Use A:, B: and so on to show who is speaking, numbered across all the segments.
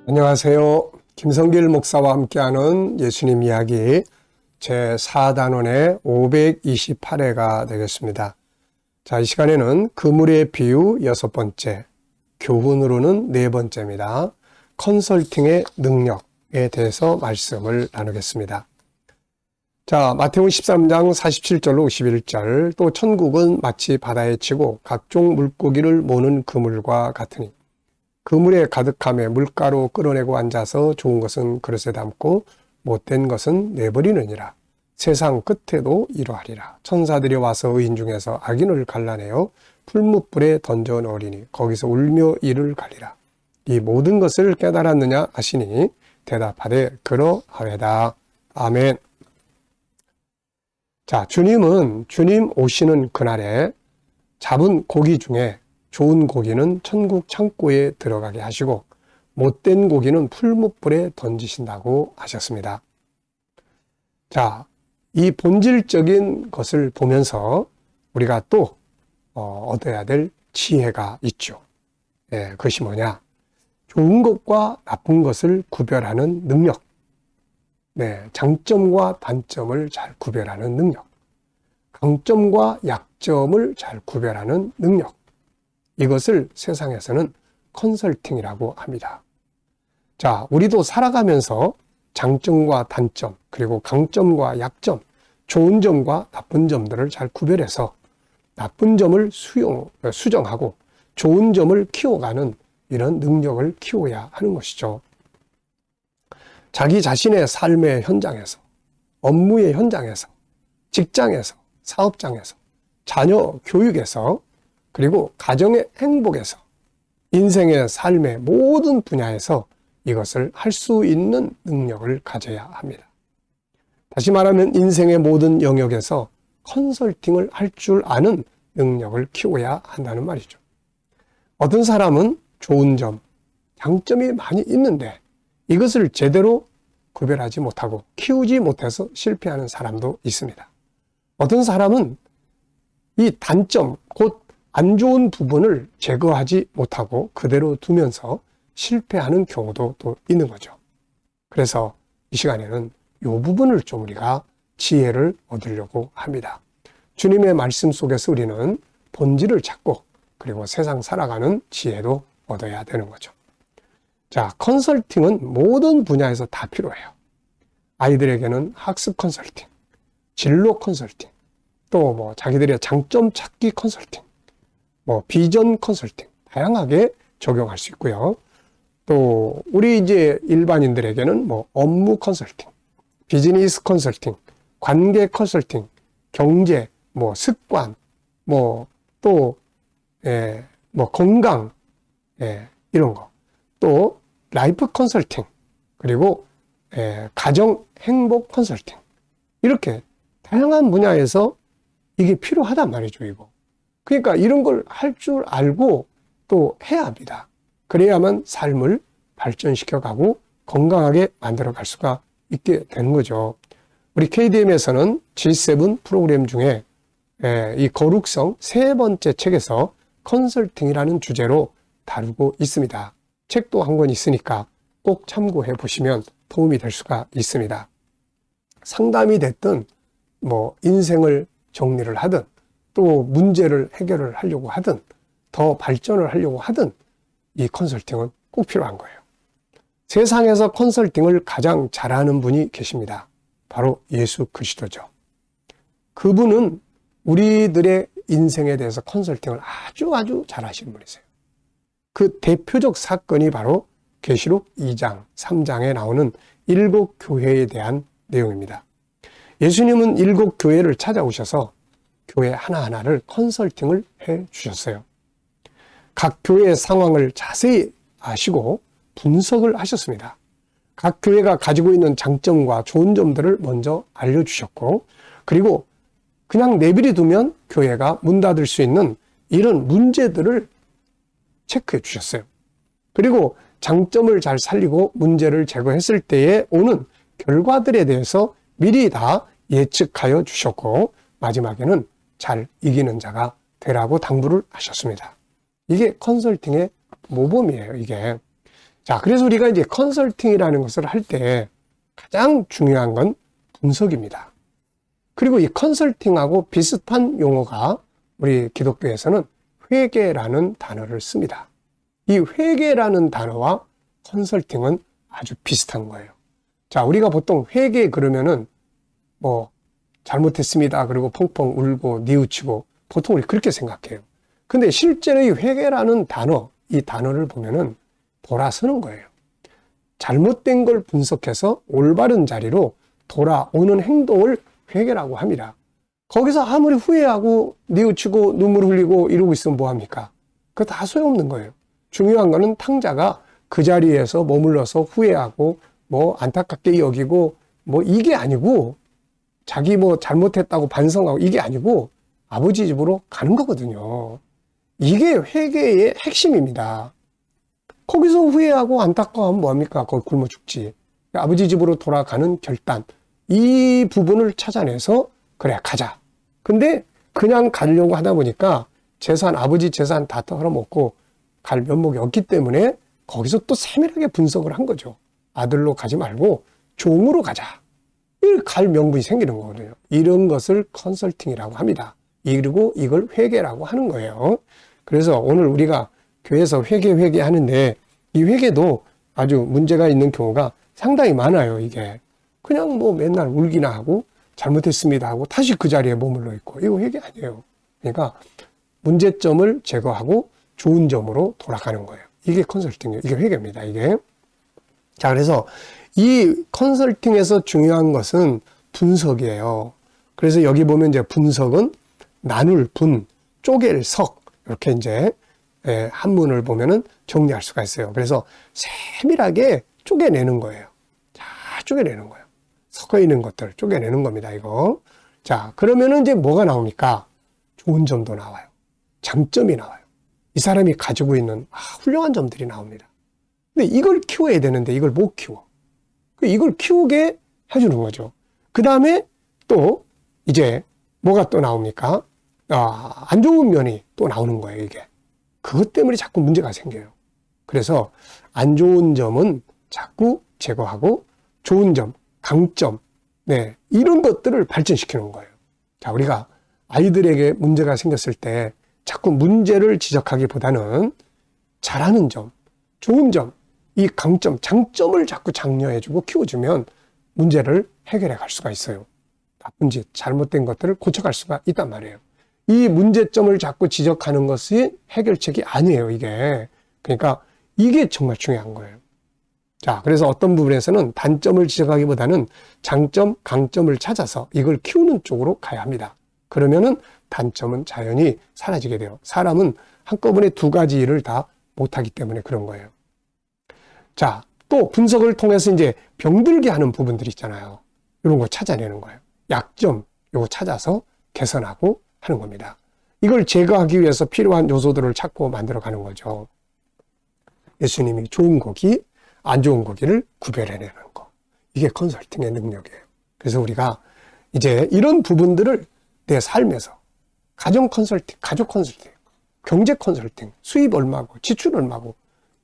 A: 안녕하세요. 김성길 목사와 함께하는 예수님 이야기 제4단원의 528회가 되겠습니다. 자, 이 시간에는 그물의 비유 6번째, 교훈으로는 4번째입니다. 컨설팅의 능력에 대해서 말씀을 나누겠습니다. 자, 마태복음 13장 47절로 51절, 또 천국은 마치 바다에 치고 각종 물고기를 모는 그물과 같으니 그물에 가득함에 물가로 끌어내고 앉아서 좋은 것은 그릇에 담고 못된 것은 내버리느니라. 세상 끝에도 이러하리라. 천사들이 와서 의인 중에서 악인을 갈라내어 풀무불에 던져 넣으리니 거기서 울며 이를 갈리라. 이 모든 것을 깨달았느냐 하시니 대답하되 그러하외다. 아멘. 자, 주님은 주님 오시는 그날에 잡은 고기 중에 좋은 고기는 천국 창고에 들어가게 하시고 못된 고기는 풀무불에 던지신다고 하셨습니다. 자, 이 본질적인 것을 보면서 우리가 또 얻어야 될 지혜가 있죠. 그것이 뭐냐? 좋은 것과 나쁜 것을 구별하는 능력. 장점과 단점을 잘 구별하는 능력. 강점과 약점을 잘 구별하는 능력. 이것을 세상에서는 컨설팅이라고 합니다. 자, 우리도 살아가면서 장점과 단점, 그리고 강점과 약점, 좋은 점과 나쁜 점들을 잘 구별해서 나쁜 점을 수정하고 좋은 점을 키워가는 이런 능력을 키워야 하는 것이죠. 자기 자신의 삶의 현장에서, 업무의 현장에서, 직장에서, 사업장에서, 자녀 교육에서, 그리고 가정의 행복에서, 인생의 삶의 모든 분야에서 이것을 할 수 있는 능력을 가져야 합니다. 다시 말하면 인생의 모든 영역에서 컨설팅을 할 줄 아는 능력을 키워야 한다는 말이죠. 어떤 사람은 좋은 점, 장점이 많이 있는데 이것을 제대로 구별하지 못하고 키우지 못해서 실패하는 사람도 있습니다. 어떤 사람은 이 단점, 곧 안 좋은 부분을 제거하지 못하고 그대로 두면서 실패하는 경우도 또 있는 거죠. 그래서 이 시간에는 이 부분을 좀 우리가 지혜를 얻으려고 합니다. 주님의 말씀 속에서 우리는 본질을 찾고 그리고 세상 살아가는 지혜도 얻어야 되는 거죠. 자, 컨설팅은 모든 분야에서 다 필요해요. 아이들에게는 학습 컨설팅, 진로 컨설팅, 또 자기들의 장점 찾기 컨설팅, 비전 컨설팅, 다양하게 적용할 수 있고요. 또, 우리 이제 일반인들에게는 업무 컨설팅, 비즈니스 컨설팅, 관계 컨설팅, 경제, 습관, 또, 건강, 이런 거. 또, 라이프 컨설팅, 그리고, 가정 행복 컨설팅. 이렇게 다양한 분야에서 이게 필요하단 말이죠, 이거. 그러니까 이런 걸 할 줄 알고 또 해야 합니다. 그래야만 삶을 발전시켜 가고 건강하게 만들어 갈 수가 있게 되는 거죠. 우리 KDM에서는 G7 프로그램 중에 이 거룩성 3번째 책에서 컨설팅이라는 주제로 다루고 있습니다. 책도 한 권 있으니까 꼭 참고해 보시면 도움이 될 수가 있습니다. 상담이 됐든 인생을 정리를 하든 또 문제를 해결을 하려고 하든 더 발전을 하려고 하든 이 컨설팅은 꼭 필요한 거예요. 세상에서 컨설팅을 가장 잘하는 분이 계십니다. 바로 예수 그리스도죠. 그분은 우리들의 인생에 대해서 컨설팅을 아주 잘하시는 분이세요. 그 대표적 사건이 바로 계시록 2장, 3장에 나오는 7교회에 대한 내용입니다. 예수님은 7교회를 찾아오셔서 교회 하나하나를 컨설팅을 해 주셨어요. 각 교회의 상황을 자세히 아시고 분석을 하셨습니다. 각 교회가 가지고 있는 장점과 좋은 점들을 먼저 알려주셨고, 그리고 그냥 내버려 두면 교회가 문 닫을 수 있는 이런 문제들을 체크해 주셨어요. 그리고 장점을 잘 살리고 문제를 제거했을 때에 오는 결과들에 대해서 미리 다 예측하여 주셨고, 마지막에는 잘 이기는 자가 되라고 당부를 하셨습니다. 이게 컨설팅의 모범이에요, 이게. 자, 그래서 우리가 이제 컨설팅이라는 것을 할 때 가장 중요한 건 분석입니다. 그리고 이 컨설팅하고 비슷한 용어가 우리 기독교에서는 회계라는 단어를 씁니다. 이 회계라는 단어와 컨설팅은 아주 비슷한 거예요. 자, 우리가 보통 회계 그러면은 뭐 잘못했습니다. 그리고 펑펑 울고 뉘우치고 보통 우리 그렇게 생각해요. 근데 실제로 이 회계라는 단어, 이 단어를 보면은 돌아서는 거예요. 잘못된 걸 분석해서 올바른 자리로 돌아오는 행동을 회계라고 합니다. 거기서 아무리 후회하고 뉘우치고 눈물 흘리고 이러고 있으면 뭐합니까? 그거 다 소용없는 거예요. 중요한 거는 탕자가 그 자리에서 머물러서 후회하고 뭐 안타깝게 여기고 뭐 이게 아니고 자기 뭐 잘못했다고 반성하고 이게 아니고 아버지 집으로 가는 거거든요. 이게 회계의 핵심입니다. 거기서 후회하고 안타까워하면 뭐합니까? 거기 굶어 죽지. 아버지 집으로 돌아가는 결단. 이 부분을 찾아내서 그래 가자. 근데 그냥 가려고 하다 보니까 재산, 아버지 재산 다 털어먹고 갈 면목이 없기 때문에 거기서 또 세밀하게 분석을 한 거죠. 아들로 가지 말고 종으로 가자. 갈 명분이 생기는 거거든요. 이런 것을 컨설팅이라고 합니다. 그리고 이걸 회계라고 하는 거예요. 그래서 오늘 우리가 교회에서 회계하는데 이 회계도 아주 문제가 있는 경우가 상당히 많아요. 이게 그냥 뭐 맨날 울기나 하고 잘못했습니다 하고 다시 그 자리에 머물러 있고 이거 회계 아니에요. 그러니까 문제점을 제거하고 좋은 점으로 돌아가는 거예요. 이게 컨설팅이에요. 이게 회계입니다. 이게. 자, 그래서 이 컨설팅에서 중요한 것은 분석이에요. 그래서 여기 보면 이제 분석은 나눌 분, 쪼갤 석 이렇게 이제 한문을 보면은 정리할 수가 있어요. 그래서 세밀하게 쪼개내는 거예요. 자, 쪼개내는 거예요. 섞어 있는 것들 쪼개내는 겁니다. 이거. 자, 그러면은 이제 뭐가 나옵니까? 좋은 점도 나와요. 장점이 나와요. 이 사람이 가지고 있는 훌륭한 점들이 나옵니다. 근데 이걸 키워야 되는데 이걸 못 키워. 이걸 키우게 해주는 거죠. 그 다음에 또 이제 뭐가 또 나옵니까? 안 좋은 면이 또 나오는 거예요, 이게. 그것 때문에 자꾸 문제가 생겨요. 그래서 안 좋은 점은 자꾸 제거하고 좋은 점, 강점, 네, 이런 것들을 발전시키는 거예요. 자, 우리가 아이들에게 문제가 생겼을 때 자꾸 문제를 지적하기보다는 잘하는 점, 좋은 점, 이 강점, 장점을 자꾸 장려해주고 키워주면 문제를 해결해 갈 수가 있어요. 나쁜 짓, 잘못된 것들을 고쳐갈 수가 있단 말이에요. 이 문제점을 자꾸 지적하는 것이 해결책이 아니에요, 이게. 그러니까 이게 정말 중요한 거예요. 자, 그래서 어떤 부분에서는 단점을 지적하기보다는 장점, 강점을 찾아서 이걸 키우는 쪽으로 가야 합니다. 그러면은 단점은 자연히 사라지게 돼요. 사람은 한꺼번에 두 가지 일을 다 못하기 때문에 그런 거예요. 자, 또 분석을 통해서 이제 병들게 하는 부분들이 있잖아요. 이런 거 찾아내는 거예요. 약점, 요거 찾아서 개선하고 하는 겁니다. 이걸 제거하기 위해서 필요한 요소들을 찾고 만들어가는 거죠. 예수님이 좋은 고기, 안 좋은 고기를 구별해내는 거. 이게 컨설팅의 능력이에요. 그래서 우리가 이제 이런 부분들을 내 삶에서 가정 컨설팅, 가족 컨설팅, 경제 컨설팅, 수입 얼마고, 지출 얼마고,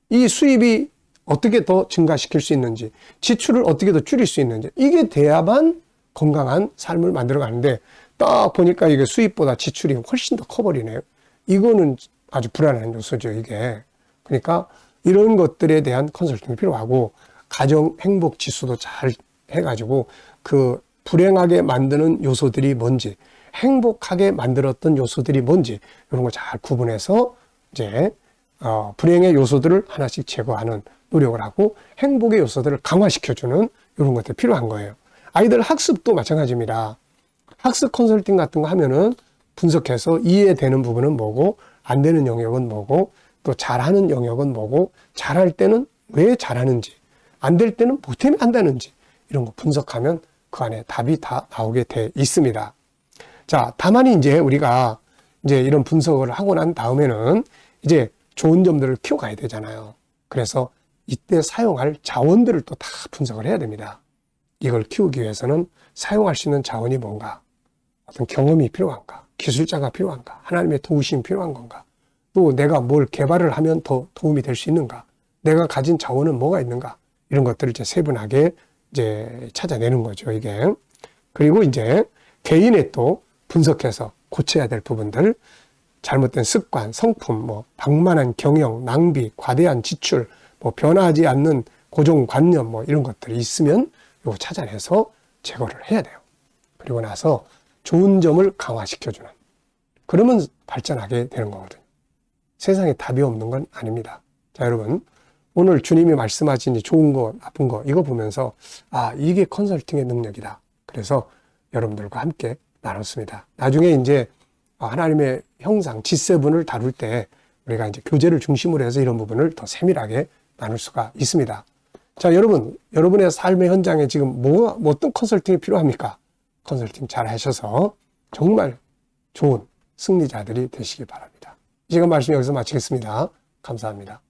A: 이 수입이 어떻게 더 증가시킬 수 있는지, 지출을 어떻게 더 줄일 수 있는지, 이게 돼야만 건강한 삶을 만들어 가는데, 딱 보니까 이게 수입보다 지출이 훨씬 더 커버리네요. 이거는 아주 불안한 요소죠, 이게. 그러니까 이런 것들에 대한 컨설팅이 필요하고, 가정 행복 지수도 잘 해가지고, 그 불행하게 만드는 요소들이 뭔지, 행복하게 만들었던 요소들이 뭔지, 이런 걸 잘 구분해서 이제, 불행의 요소들을 하나씩 제거하는 노력을 하고 행복의 요소들을 강화시켜주는 이런 것들이 필요한 거예요. 아이들 학습도 마찬가지입니다. 학습 컨설팅 같은 거 하면은 분석해서 이해되는 부분은 뭐고 안 되는 영역은 뭐고 또 잘하는 영역은 뭐고 잘할 때는 왜 잘하는지 안 될 때는 뭐 때문에 한다는지 이런 거 분석하면 그 안에 답이 다 나오게 돼 있습니다. 자, 다만 이제 우리가 이제 이런 분석을 하고 난 다음에는 이제 좋은 점들을 키워가야 되잖아요. 그래서 이때 사용할 자원들을 또 다 분석을 해야 됩니다. 이걸 키우기 위해서는 사용할 수 있는 자원이 뭔가, 어떤 경험이 필요한가, 기술자가 필요한가, 하나님의 도우심이 필요한 건가, 또 내가 뭘 개발을 하면 더 도움이 될 수 있는가, 내가 가진 자원은 뭐가 있는가? 이런 것들을 이제 세분하게 이제 찾아내는 거죠, 이게. 그리고 이제 개인의 또 분석해서 고쳐야 될 부분들, 잘못된 습관, 성품, 뭐 방만한 경영, 낭비, 과대한 지출, 뭐 변하지 않는 고정관념, 뭐 이런 것들이 있으면 이거 찾아내서 제거를 해야 돼요. 그리고 나서 좋은 점을 강화시켜주는. 그러면 발전하게 되는 거거든요. 세상에 답이 없는 건 아닙니다. 자, 여러분, 오늘 주님이 말씀하신 좋은 거, 나쁜 거, 이거 보면서, 아, 이게 컨설팅의 능력이다. 그래서 여러분들과 함께 나눴습니다. 나중에 이제 하나님의 형상, G7을 다룰 때 우리가 이제 교제를 중심으로 해서 이런 부분을 더 세밀하게 나눌 수가 있습니다. 자, 여러분, 여러분의 삶의 현장에 지금 어떤 컨설팅이 필요합니까? 컨설팅 잘 하셔서 정말 좋은 승리자들이 되시기 바랍니다. 이 시간 말씀 여기서 마치겠습니다. 감사합니다.